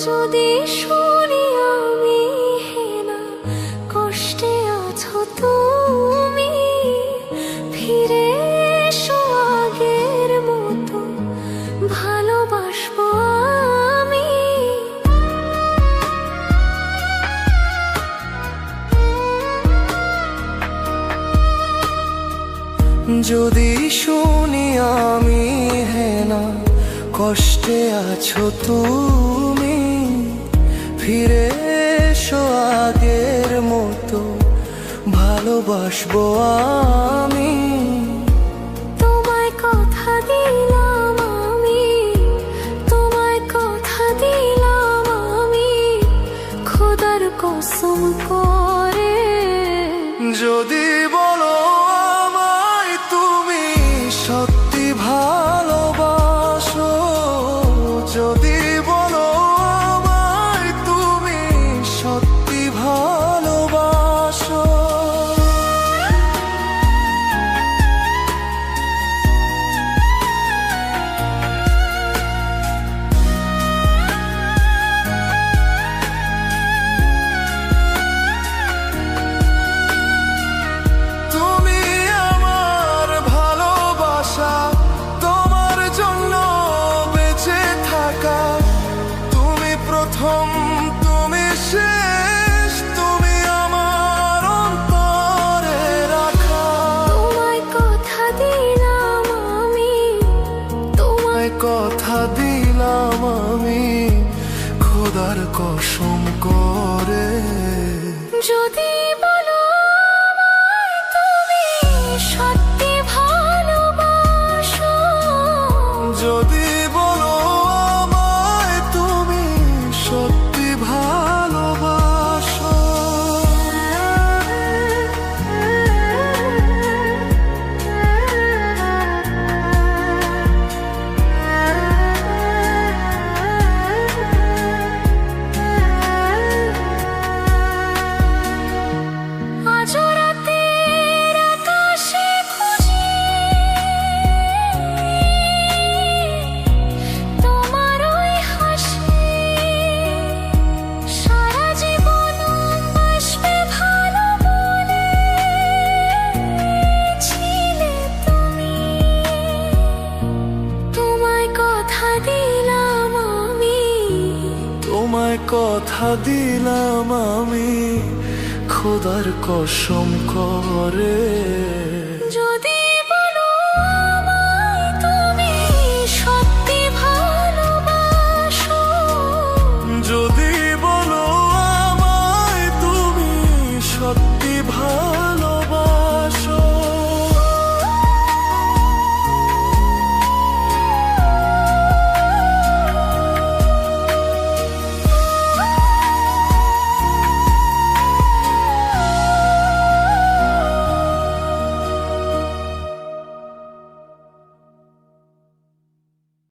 যদি শুনি আমি হেনা কষ্টে আছো তুমি, ফিরে এসো আগের মতো ভালোবাসবো আমি। যদি শুনি আমি হেনা কষ্টে আছো তুমি, ফিরে এসো আগের মতো ভালোবাসবো আমি। তোমায় কথা দিলাম আমি, তোমায় কথা দিলাম আমি, খোদার কসম করে। যদি বলো আমায় তুমি সত্যি ভালোবাসো, যদি বলো আমায় তুমি সত্যি ভালোবাসো, তুমি আমার ভালোবাসা, তোমার জন্য বেঁচে থাকা, তুমি প্রথম তুমি শেষ, তুমি আমার অন্তরে রাখা। তোমায় কথা দিলাম আমি, তোমায় কথা দিলাম আমি খোদার কসম করে। যদি বলো আমায় তুমি সত্যি ভালোবাসো, যদি বলো আমায় তুমি সত্যি ভালোবাসো, আজ রাতের আকাশে খুঁজি তোমার ওই হাসি, সারা জীবন বাসবে ভালো বলেছিলে তুমি। তোমায় কথা দিলাম আমি, তোমায় কথা দিলাম আমি খোদার কসম করে।